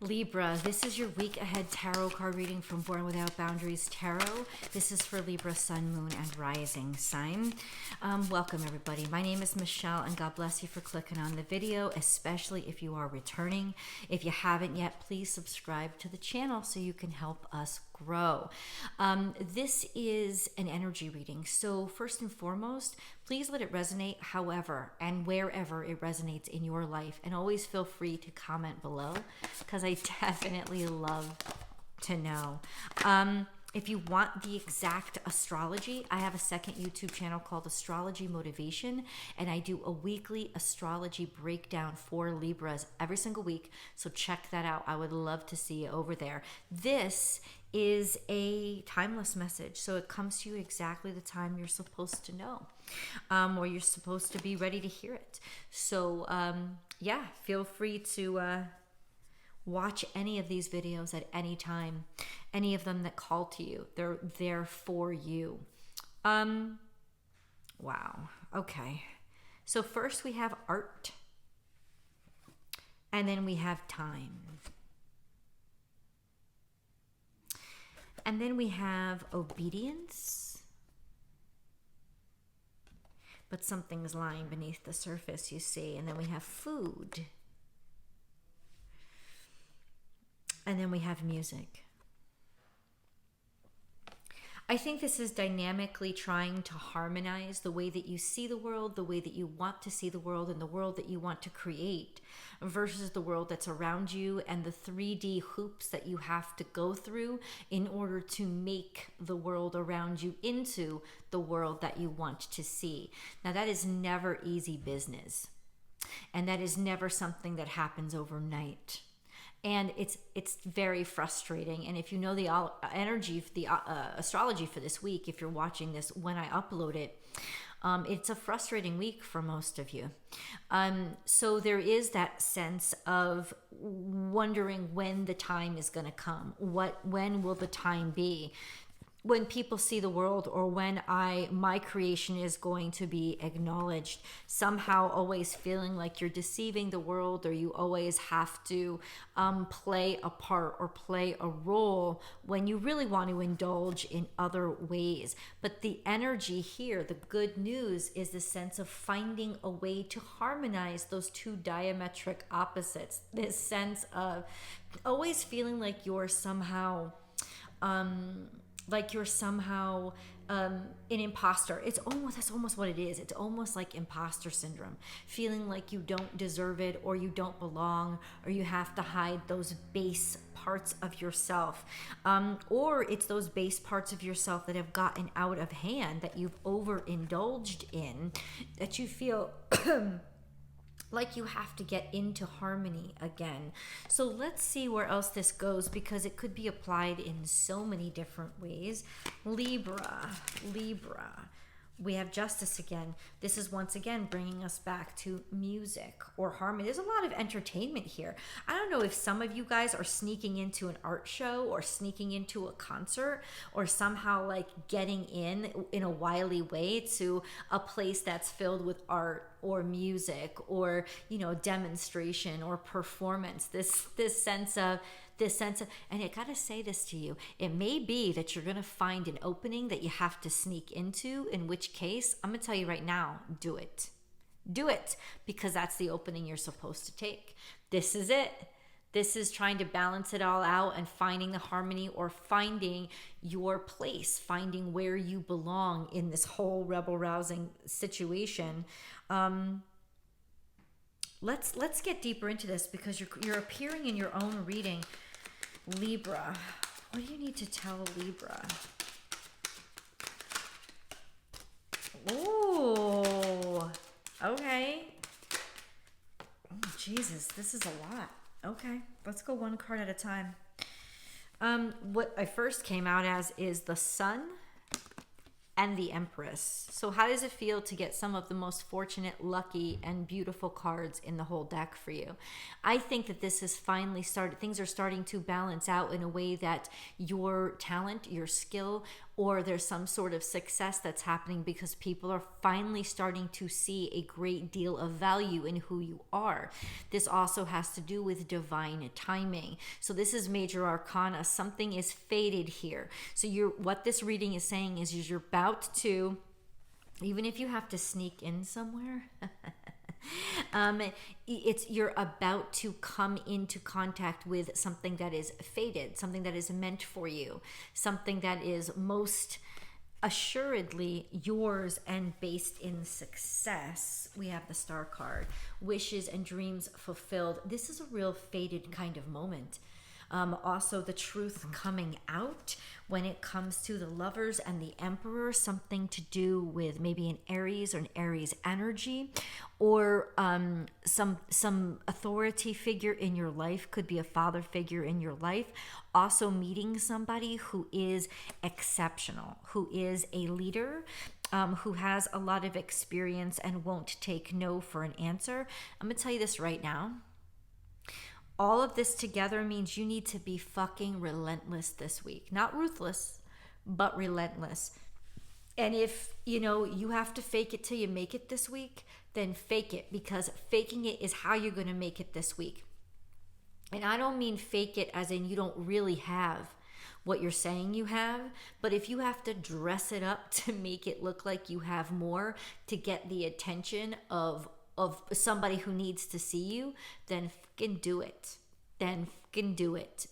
Libra, this is your week ahead tarot card reading from Born Without Boundaries Tarot. This is for Libra, Sun, Moon, and Rising sign. Welcome, everybody. My name is Michelle, and God bless you for clicking on the video, especially if you are returning. If you haven't yet, please subscribe to the channel so you can help us grow. This is an energy reading, so first and foremost, please let it resonate however and wherever it resonates in your life, and always feel free to comment below because I definitely love to know. If you want the exact astrology, I have a second YouTube channel called Astrology Motivation, and I do a weekly astrology breakdown for Libras every single week, so check that out. I would love to see you over there. This is a timeless message, so it comes to you exactly the time you're supposed to know, or you're supposed to be ready to hear it. So yeah, feel free to watch any of these videos at any time, any of them that call to you. They're there for you. Wow. Okay. So first we have art, and then we have time. And then we have obedience, but something's lying beneath the surface, you see. And then we have food. And then we have music. I think this is dynamically trying to harmonize the way that you see the world, the way that you want to see the world, and the world that you want to create versus the world that's around you and the 3D hoops that you have to go through in order to make the world around you into the world that you want to see. Now, that is never easy business, and that is never something that happens overnight. And it's very frustrating. And if you know the energy, the astrology for this week, if you're watching this when I upload it, it's a frustrating week for most of you. So there is that sense of wondering when the time is going to come. When will the time be? When people see the world, or when my creation is going to be acknowledged, somehow always feeling like you're deceiving the world, or you always have to play a part or play a role when you really want to indulge in other ways. But the energy here, the good news, is the sense of finding a way to harmonize those two diametric opposites. This sense of always feeling like you're somehow an imposter. That's almost what it is. It's almost like imposter syndrome, feeling like you don't deserve it, or you don't belong, or you have to hide those base parts of yourself, or it's those base parts of yourself that have gotten out of hand, that you've overindulged in, that you feel like you have to get into harmony again. So let's see where else this goes, because it could be applied in so many different ways. Libra. We have justice again. This is once again bringing us back to music or harmony. There's a lot of entertainment here. I don't know if some of you guys are sneaking into an art show, or sneaking into a concert, or somehow like getting in a wily way to a place that's filled with art or music, or demonstration or performance. This sense of, and I gotta say this to you, it may be that you're gonna find an opening that you have to sneak into, in which case, I'm gonna tell you right now, do it, because that's the opening you're supposed to take. This is it. This is trying to balance it all out and finding the harmony, or finding your place, finding where you belong in this whole rebel rousing situation. Let's get deeper into this, because you're appearing in your own reading. Libra, what do you need to tell Libra? Oh, okay. Oh, Jesus, this is a lot. Okay, let's go one card at a time. What I first came out as is the Sun and the Empress. So how does it feel to get some of the most fortunate, lucky, and beautiful cards in the whole deck for you? I think that this has finally started. Things are starting to balance out in a way that your talent, your skill, or there's some sort of success that's happening because people are finally starting to see a great deal of value in who you are. This also has to do with divine timing. So this is major arcana. Something is fated here. So what this reading is saying is you're about to, even if you have to sneak in somewhere, you're about to come into contact with something that is fated, something that is meant for you, something that is most assuredly yours and based in success. We have the Star card, wishes and dreams fulfilled. This is a real fated kind of moment. Also the truth coming out when it comes to the Lovers and the Emperor, something to do with maybe an Aries or an Aries energy, or some authority figure in your life, could be a father figure in your life. Also meeting somebody who is exceptional, who is a leader, who has a lot of experience and won't take no for an answer. I'm gonna tell you this right now. All of this together means you need to be fucking relentless this week. Not ruthless, but relentless. And if, you have to fake it till you make it this week, then fake it, because faking it is how you're going to make it this week. And I don't mean fake it as in you don't really have what you're saying you have, but if you have to dress it up to make it look like you have more to get the attention of somebody who needs to see you, then fucking do it.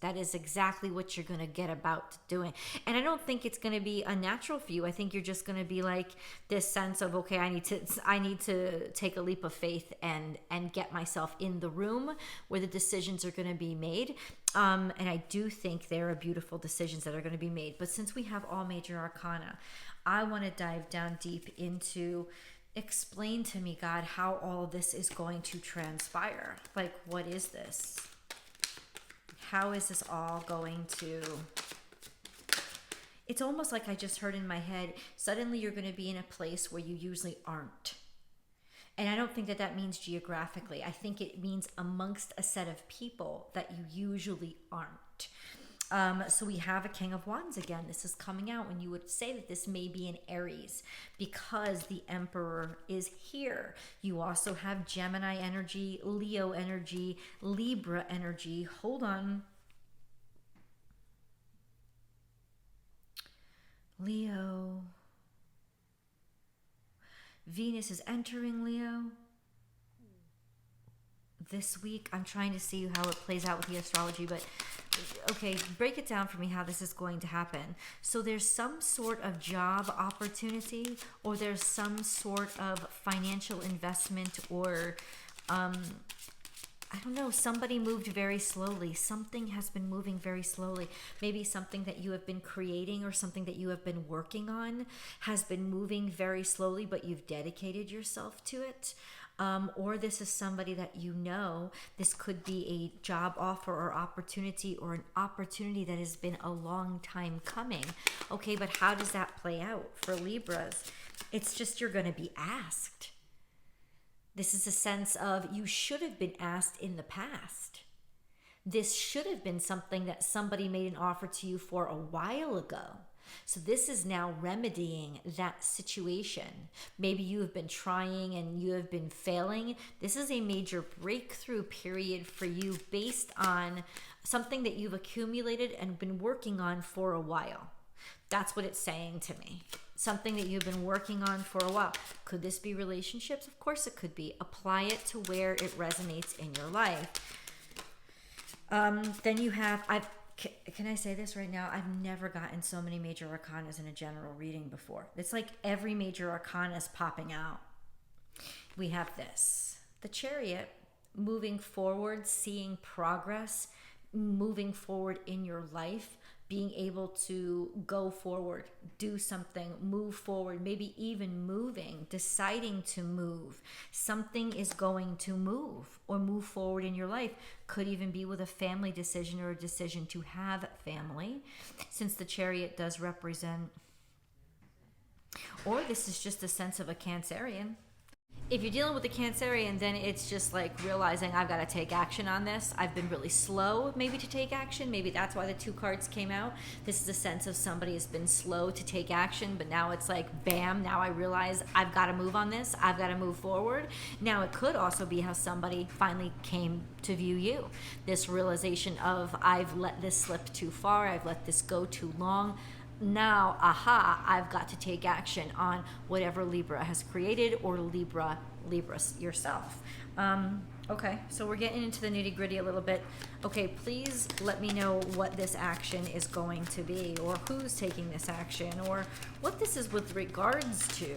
That is exactly what you're going to get about doing. And I don't think it's going to be unnatural for you. I think you're just going to be like this sense of, okay, I need to take a leap of faith and get myself in the room where the decisions are going to be made. And I do think there are beautiful decisions that are going to be made. But since we have all major arcana, I want to dive down deep into, explain to me, God, how all this is going to transpire. Like, what is this? How is this all going to... It's almost like I just heard in my head, suddenly you're going to be in a place where you usually aren't. And I don't think that means geographically. I think it means amongst a set of people that you usually aren't. So we have a King of Wands again. This is coming out when you would say that this may be an Aries because the Emperor is here. You also have Gemini energy, Leo energy, Libra energy. Hold on. Leo. Venus is entering Leo this week. I'm trying to see how it plays out with the astrology, but okay, break it down for me how this is going to happen. So there's some sort of job opportunity, or there's some sort of financial investment, or I don't know, somebody moved very slowly. Something has been moving very slowly. Maybe something that you have been creating or something that you have been working on has been moving very slowly, but you've dedicated yourself to it. Or this is somebody that you know. This could be a job offer or opportunity, or an opportunity that has been a long time coming. Okay, but how does that play out for Libras? It's just you're going to be asked. This is a sense of you should have been asked in the past. This should have been something that somebody made an offer to you for a while ago. So this is now remedying that situation. Maybe you have been trying and you have been failing. This is a major breakthrough period for you based on something that you've accumulated and been working on for a while. That's what it's saying to me. Something that you've been working on for a while. Could this be relationships? Of course it could be. Apply it to where it resonates in your life. Then you have, can I say this right now? I've never gotten so many major arcanas in a general reading before. It's like every major arcana is popping out. We have this. The Chariot, moving forward, seeing progress, moving forward in your life, being able to go forward, do something, move forward, maybe even moving, deciding to move. Something is going to move or move forward in your life. Could even be with a family decision or a decision to have family, since the Chariot does represent, or this is just a sense of a Cancerian. if you're dealing with the Cancerian, then it's just like realizing I've got to take action on this. I've been really slow maybe to take action. Maybe that's why the 2 cards came out. This is a sense of somebody has been slow to take action, but now it's like, bam, now I realize I've got to move on this. I've got to move forward. Now it could also be how somebody finally came to view you. This realization of, I've let this slip too far. I've let this go too long. Now, aha, I've got to take action on whatever Libra has created, or Libra yourself. Okay, so we're getting into the nitty gritty a little bit. Okay, please let me know what this action is going to be, or who's taking this action, or what this is with regards to.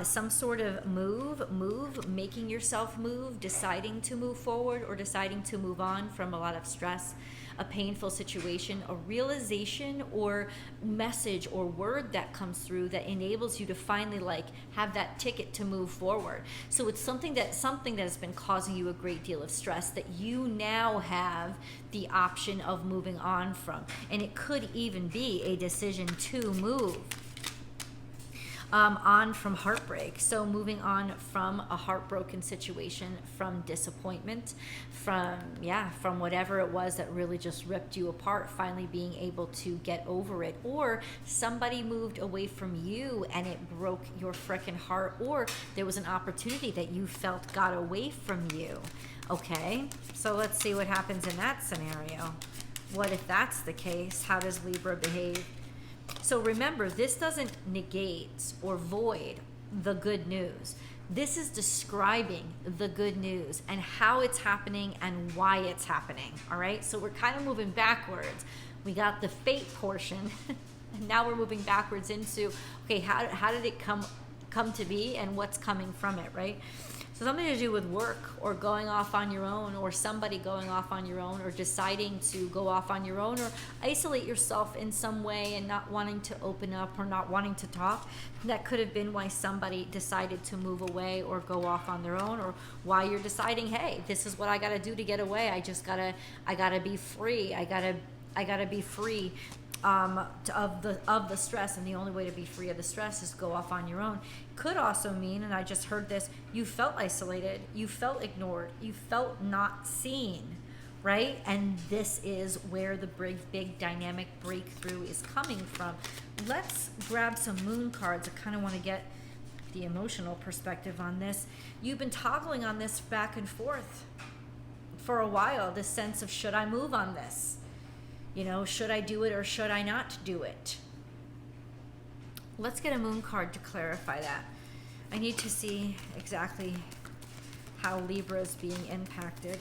Some sort of move, making yourself move, deciding to move forward, or deciding to move on from a lot of stress, a painful situation, a realization or message or word that comes through that enables you to finally like have that ticket to move forward. So it's something that has been causing you a great deal of stress that you now have the option of moving on from. And it could even be a decision to move on from heartbreak. So moving on from a heartbroken situation, from disappointment, from whatever it was that really just ripped you apart, finally being able to get over it. Or somebody moved away from you and it broke your frickin' heart, or there was an opportunity that you felt got away from you. Okay, so let's see what happens in that scenario. What if that's the case? How does Libra behave? So remember, this doesn't negate or void the good news. This is describing the good news and how it's happening and why it's happening. All right, so we're kind of moving backwards. We got the fate portion, and now we're moving backwards into, okay, how did it come to be and what's coming from it, right? So something to do with work, or going off on your own, or somebody going off on your own, or deciding to go off on your own, or isolate yourself in some way and not wanting to open up or not wanting to talk. That could have been why somebody decided to move away or go off on their own, or why you're deciding, hey, this is what I got to do to get away. I gotta be free. I gotta be free of the stress, and the only way to be free of the stress is go off on your own. Could also mean, and I just heard this, you felt isolated, you felt ignored, you felt not seen, right? And this is where the big dynamic breakthrough is coming from. Let's grab some moon cards. I kind of want to get the emotional perspective on this. You've been toggling on this back and forth for a while, this sense of, should I move on this? You know, should I do it or should I not do it? Let's get a moon card to clarify that. I need to see exactly how Libra is being impacted.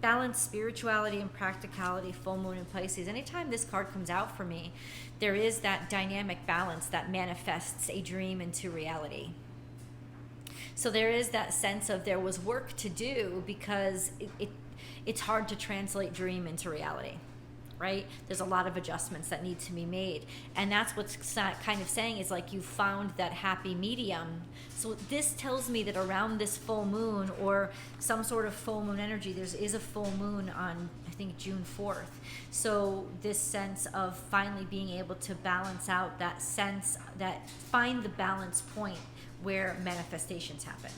Balance, spirituality, and practicality, full moon in Pisces. Anytime this card comes out for me, there is that dynamic balance that manifests a dream into reality. So there is that sense of there was work to do, because it's hard to translate dream into reality, right? There's a lot of adjustments that need to be made. And that's what's kind of saying, is like you found that happy medium. So this tells me that around this full moon, or some sort of full moon energy, there is a full moon on, I think, June 4th. So this sense of finally being able to balance out that sense, that find the balance point where manifestations happen,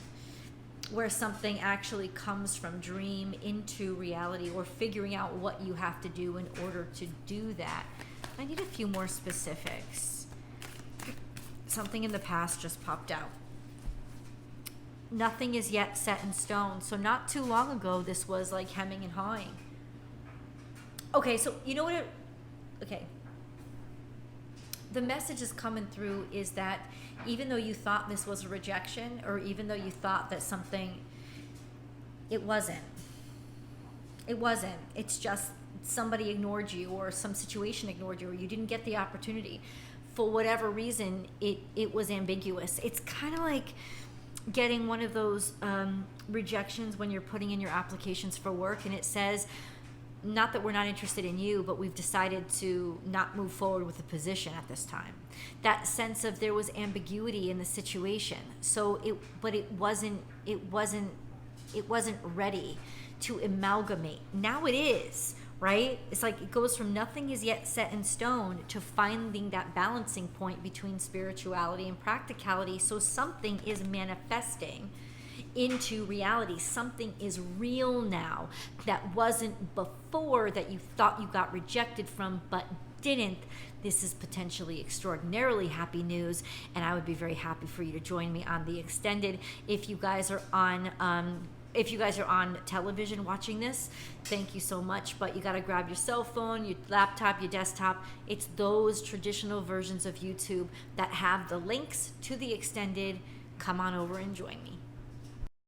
where something actually comes from dream into reality, or figuring out what you have to do in order to do that. I need a few more specifics. Something in the past just popped out. Nothing is yet set in stone. So not too long ago, this was like hemming and hawing. Okay, so you know what the message is coming through is that even though you thought this was a rejection, or even though you thought that something, it wasn't. It's just somebody ignored you, or some situation ignored you, or you didn't get the opportunity. For whatever reason, it was ambiguous. It's kind of like getting one of those rejections when you're putting in your applications for work, and it says, not that we're not interested in you, but we've decided to not move forward with the position at this time. That sense of there was ambiguity in the situation. So it wasn't ready to amalgamate. Now it is, right? It's like it goes from nothing is yet set in stone to finding that balancing point between spirituality and practicality. So something is manifesting into reality. Something is real now that wasn't before, that you thought you got rejected from but didn't. This is potentially extraordinarily happy news, and I would be very happy for you to join me on the extended. If you guys are on television watching this, thank you so much, but you got to grab your cell phone, your laptop, your desktop. It's those traditional versions of YouTube that have the links to the extended. Come on over and join me.